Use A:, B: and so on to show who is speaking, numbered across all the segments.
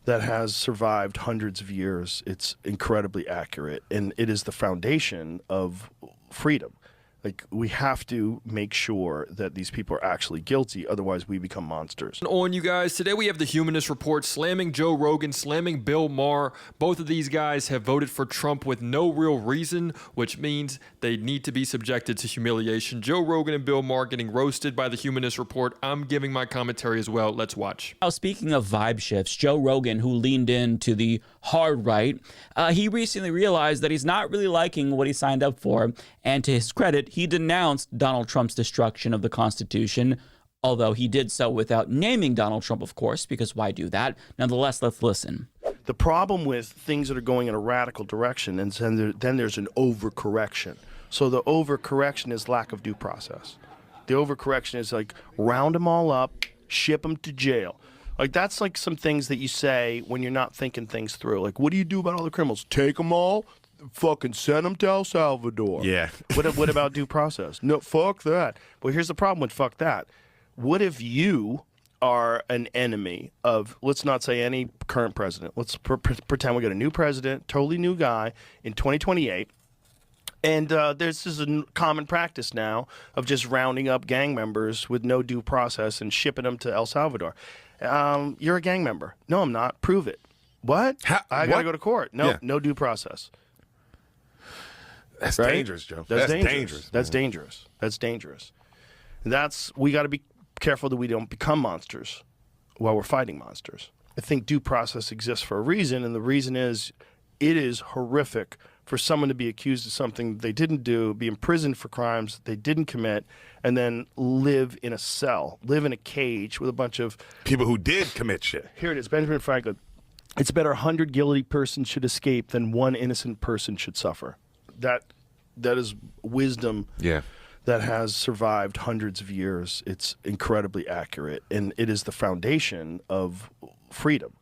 A: that has survived hundreds of years. It's incredibly accurate, and it is the foundation of freedom. Like, we have to make sure that these people are actually guilty, otherwise we become monsters.
B: On you guys, today we have the Humanist Report slamming Joe Rogan, slamming Bill Maher. Both of these guys have voted for Trump with no real reason, which means they need to be subjected to humiliation. Joe Rogan and Bill Maher getting roasted by the Humanist Report. I'm giving my commentary as well. Let's watch.
C: Now, speaking of vibe shifts, Joe Rogan, who leaned into the hard right, he recently realized that he's not really liking what he signed up for, and to his credit, he denounced Donald Trump's destruction of the Constitution, although he did so without naming Donald Trump, of course, because why do that? Nonetheless, let's listen.
A: The problem with things that are going in a radical direction, and then there's an overcorrection. So the overcorrection is lack of due process. The overcorrection is like round them all up, ship them to jail. Like, that's like some things that you say when you're not thinking things through. Like, what do you do about all the criminals? Take them all? Fucking send them to El Salvador.
D: Yeah.
A: What about due process? No, fuck that. Well, here's the problem with fuck that. What if you are an enemy of, let's not say any current president. Let's pretend we got a new president, totally new guy in 2028. And this is a common practice now of just rounding up gang members with no due process and shipping them to El Salvador. You're a gang member. No, I'm not. Prove it. What? I got to go to court. No,
D: Yeah.
A: no due process.
D: That's
A: Right?
D: dangerous, Joe.
A: That's dangerous.
D: dangerous.
A: That's dangerous. That's dangerous. We got to be careful that we don't become monsters while we're fighting monsters. I think due process exists for a reason, and the reason is it is horrific for someone to be accused of something they didn't do, be imprisoned for crimes they didn't commit, and then live in a cell, live in a cage with a bunch of
D: People who did commit shit.
A: Here it is, Benjamin Franklin. It's better 100 guilty persons should escape than one innocent person should suffer. That is wisdom
D: Yeah.
A: that has survived hundreds of years. It's incredibly accurate, and it is the foundation of freedom.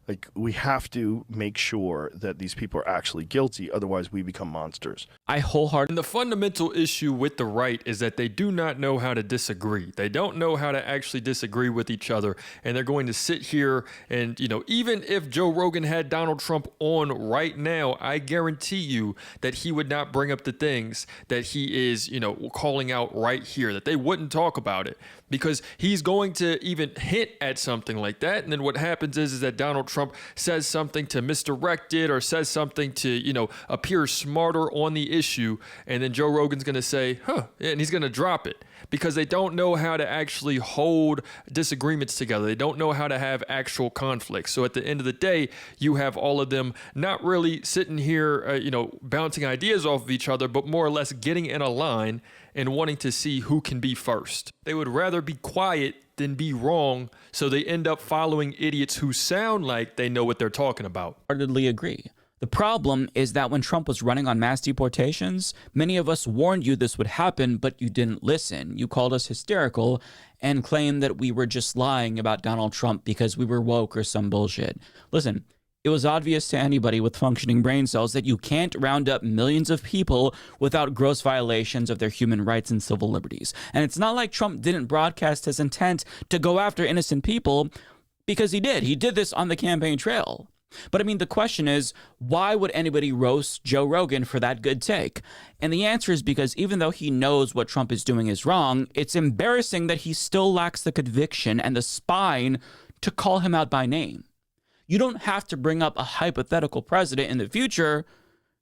A: Like, we have to make sure that these people are actually guilty, otherwise we become monsters.
C: I wholeheartedly.
B: And the fundamental issue with the right is that they do not know how to disagree. They don't know how to actually disagree with each other. And they're going to sit here and, even if Joe Rogan had Donald Trump on right now, I guarantee you that he would not bring up the things that he is, calling out right here, that they wouldn't talk about it because he's going to even hint at something like that. And then what happens is that Donald Trump says something to misdirect it or says something to, appear smarter on the issue. And then Joe Rogan's going to say, and he's going to drop it because they don't know how to actually hold disagreements together. They don't know how to have actual conflicts. So at the end of the day, you have all of them not really sitting here, bouncing ideas off of each other, but more or less getting in a line and wanting to see who can be first. They would rather be quiet than be wrong, so they end up following idiots who sound like they know what they're talking about.
C: Wholeheartedly agree. The problem is that when Trump was running on mass deportations, many of us warned you this would happen, but you didn't listen. You called us hysterical and claimed that we were just lying about Donald Trump because we were woke or some bullshit. Listen, it was obvious to anybody with functioning brain cells that you can't round up millions of people without gross violations of their human rights and civil liberties. And it's not like Trump didn't broadcast his intent to go after innocent people, because he did. He did this on the campaign trail. But I mean, the question is, why would anybody roast Joe Rogan for that good take? And the answer is because even though he knows what Trump is doing is wrong, it's embarrassing that he still lacks the conviction and the spine to call him out by name. You don't have to bring up a hypothetical president in the future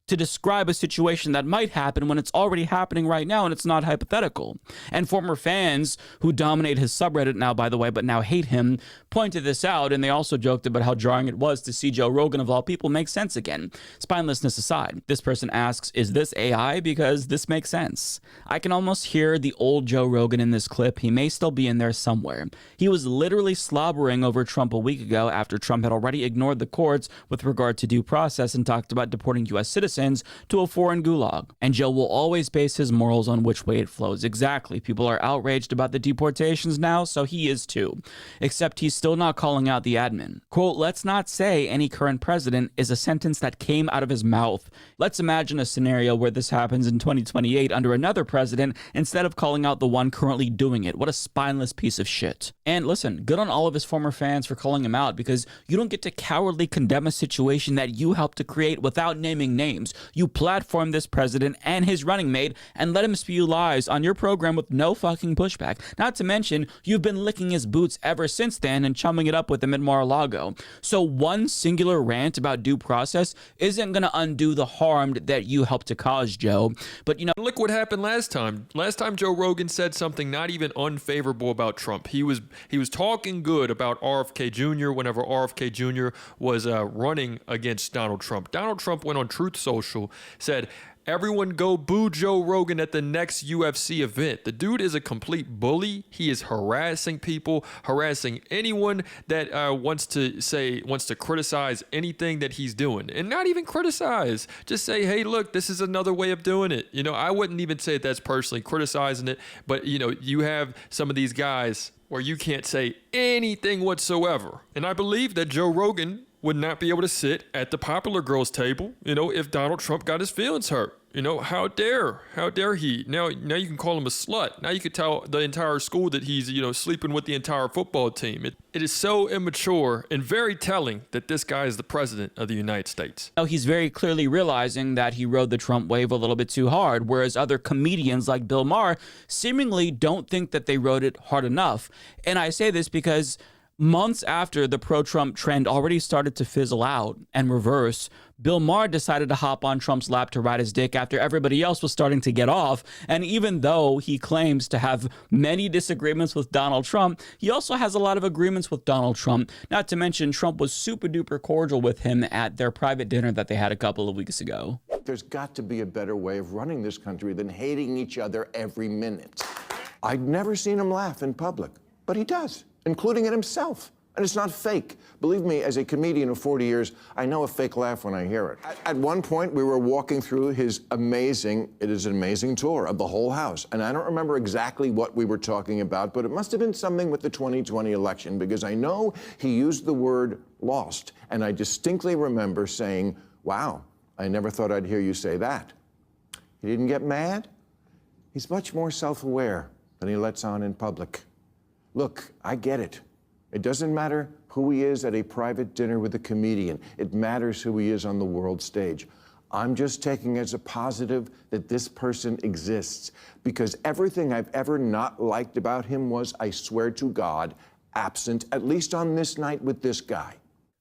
C: to describe a situation that might happen when it's already happening right now and it's not hypothetical. And former fans who dominate his subreddit now, by the way, but now hate him, pointed this out, and they also joked about how jarring it was to see Joe Rogan, of all people, make sense again. Spinelessness aside, this person asks, is this AI? Because this makes sense. I can almost hear the old Joe Rogan in this clip. He may still be in there somewhere. He was literally slobbering over Trump a week ago after Trump had already ignored the courts with regard to due process and talked about deporting U.S. citizens citizens to a foreign gulag. And Joe will always base his morals on which way it flows. Exactly. People are outraged about the deportations now, so he is too. Except he's still not calling out the admin. Quote, let's not say any current president is a sentence that came out of his mouth. Let's imagine a scenario where this happens in 2028 under another president instead of calling out the one currently doing it. What a spineless piece of shit. And listen, good on all of his former fans for calling him out, because you don't get to cowardly condemn a situation that you helped to create without naming names. You platform this president and his running mate and let him spew lies on your program with no fucking pushback. Not to mention, you've been licking his boots ever since then and chumming it up with him at Mar-a-Lago. So one singular rant about due process isn't going to undo the harm that you helped to cause, Joe. But, you know,
B: look what happened last time. Last time Joe Rogan said something not even unfavorable about Trump. He was talking good about RFK Jr. whenever RFK Jr. was running against Donald Trump. Donald Trump went on Truth Social, said, everyone go boo Joe Rogan at the next UFC event. The dude is a complete bully. He is harassing people, harassing anyone that wants to criticize anything that he's doing. And not even criticize. Just say, hey, look, this is another way of doing it. You know, I wouldn't even say that's personally criticizing it, but, you know, you have some of these guys where you can't say anything whatsoever. And I believe that Joe Rogan would not be able to sit at the popular girls table, you know, if Donald Trump got his feelings hurt. You know, how dare he? Now you can call him a slut. Now you could tell the entire school that he's, you know, sleeping with the entire football team. It is so immature and very telling that this guy is the president of the United States.
C: Now, he's very clearly realizing that he rode the Trump wave a little bit too hard, whereas other comedians like Bill Maher seemingly don't think that they rode it hard enough. And I say this because months after the pro-Trump trend already started to fizzle out and reverse, Bill Maher decided to hop on Trump's lap to ride his dick after everybody else was starting to get off. And even though he claims to have many disagreements with Donald Trump, he also has a lot of agreements with Donald Trump. Not to mention, Trump was super duper cordial with him at their private dinner that they had a couple of weeks ago.
E: There's got to be a better way of running this country than hating each other every minute. I'd never seen him laugh in public, but he does, including at himself. And it's not fake. Believe me, as a comedian of 40 years, I know a fake laugh when I hear it. At one point, we were walking through his amazing tour of the whole house. And I don't remember exactly what we were talking about, but it must have been something with the 2020 election, because I know he used the word lost. And I distinctly remember saying, wow, I never thought I'd hear you say that. He didn't get mad. He's much more self-aware than he lets on in public. Look, I get it. It doesn't matter who he is at a private dinner with a comedian. It matters who he is on the world stage. I'm just taking as a positive that this person exists, because everything I've ever not liked about him was, I swear to God, absent, at least on this night with this guy.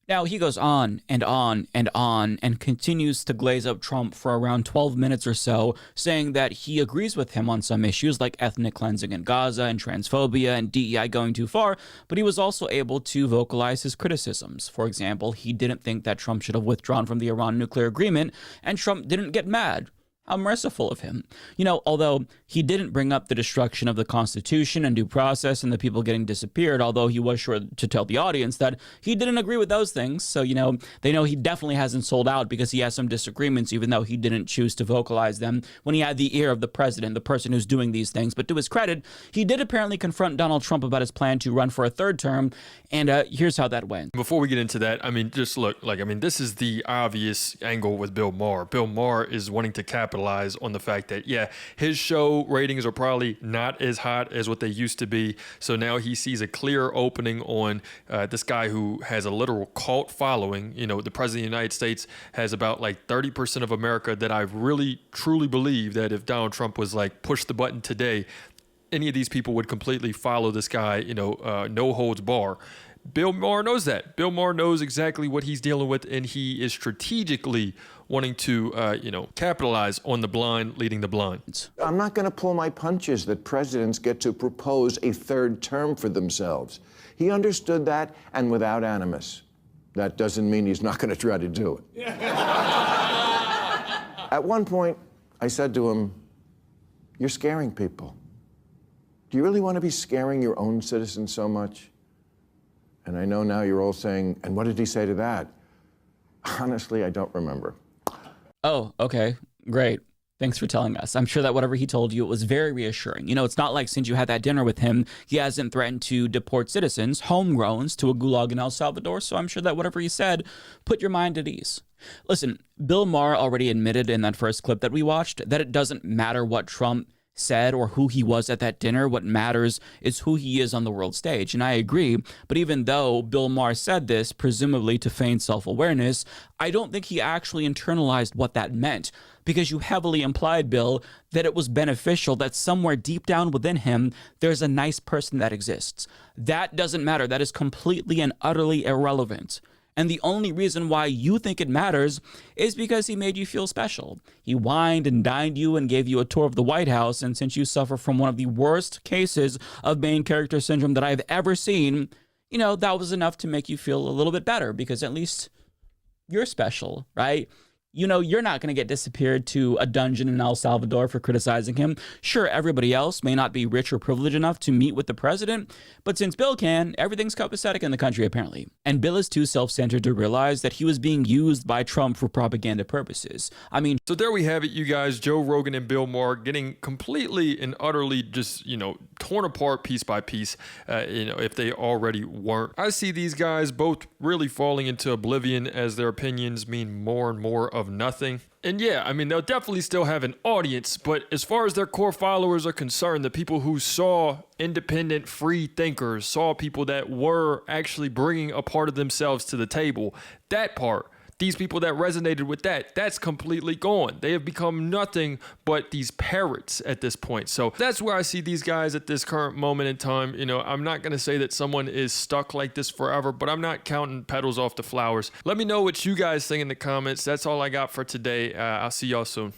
C: Now, he goes on and on and on and continues to glaze up Trump for around 12 minutes or so, saying that he agrees with him on some issues like ethnic cleansing in Gaza and transphobia and DEI going too far, but he was also able to vocalize his criticisms. For example, he didn't think that Trump should have withdrawn from the Iran nuclear agreement, and Trump didn't get mad. How merciful of him. You know, although he didn't bring up the destruction of the Constitution and due process and the people getting disappeared, although he was sure to tell the audience that he didn't agree with those things. So, you know, they know he definitely hasn't sold out because he has some disagreements, even though he didn't choose to vocalize them when he had the ear of the president, the person who's doing these things. But to his credit, he did apparently confront Donald Trump about his plan to run for a third term. And here's how that went.
B: Before we get into that, I mean, just look, this is the obvious angle with Bill Maher. Bill Maher is wanting to capitalize on the fact that, yeah, his show ratings are probably not as hot as what they used to be. So now he sees a clear opening on this guy who has a literal cult following. You know, the president of the United States has about like 30% of America that I really, truly believe that if Donald Trump was like, push the button today, any of these people would completely follow this guy, you know, no holds bar. Bill Maher knows that. Bill Maher knows exactly what he's dealing with, and he is strategically wanting to, capitalize on the blind leading the blind.
E: I'm not going to pull my punches that presidents get to propose a third term for themselves. He understood that, and without animus. That doesn't mean he's not going to try to do it. At one point, I said to him, "You're scaring people. Do you really want to be scaring your own citizens so much?" And I know now you're all saying, and what did he say to that? Honestly, I don't remember.
C: Oh, okay, great. Thanks for telling us. I'm sure that whatever he told you, it was very reassuring. You know, it's not like since you had that dinner with him, he hasn't threatened to deport citizens, homegrowns, to a gulag in El Salvador. So I'm sure that whatever he said put your mind at ease. Listen, Bill Maher already admitted in that first clip that we watched that it doesn't matter what Trump said or who he was at that dinner. What matters is who he is on the world stage. And I agree. But even though Bill Maher said this, presumably to feign self-awareness, I don't think he actually internalized what that meant, because you heavily implied, Bill, that it was beneficial, that somewhere deep down within him, there's a nice person that exists. That doesn't matter. That is completely and utterly irrelevant. And the only reason why you think it matters is because he made you feel special. He wined and dined you and gave you a tour of the White House. And since you suffer from one of the worst cases of main character syndrome that I've ever seen, you know, that was enough to make you feel a little bit better, because at least you're special, right? You know, you're not going to get disappeared to a dungeon in El Salvador for criticizing him. Sure, everybody else may not be rich or privileged enough to meet with the president, but since Bill can, everything's copacetic in the country, apparently. And Bill is too self-centered to realize that he was being used by Trump for propaganda purposes. I mean,
B: So there we have it, you guys. Joe Rogan and Bill Maher getting completely and utterly just, torn apart piece by piece, if they already weren't. I see these guys both really falling into oblivion as their opinions mean more and more of nothing. And yeah, I mean, they'll definitely still have an audience, but as far as their core followers are concerned, the people who saw independent, free thinkers, saw people that were actually bringing a part of themselves to the table, that part, these people that resonated with that, that's completely gone. They have become nothing but these parrots at this point. So that's where I see these guys at this current moment in time. I'm not going to say that someone is stuck like this forever, but I'm not counting petals off the flowers. Let me know what you guys think in the comments. That's all I got for today. I'll see y'all soon.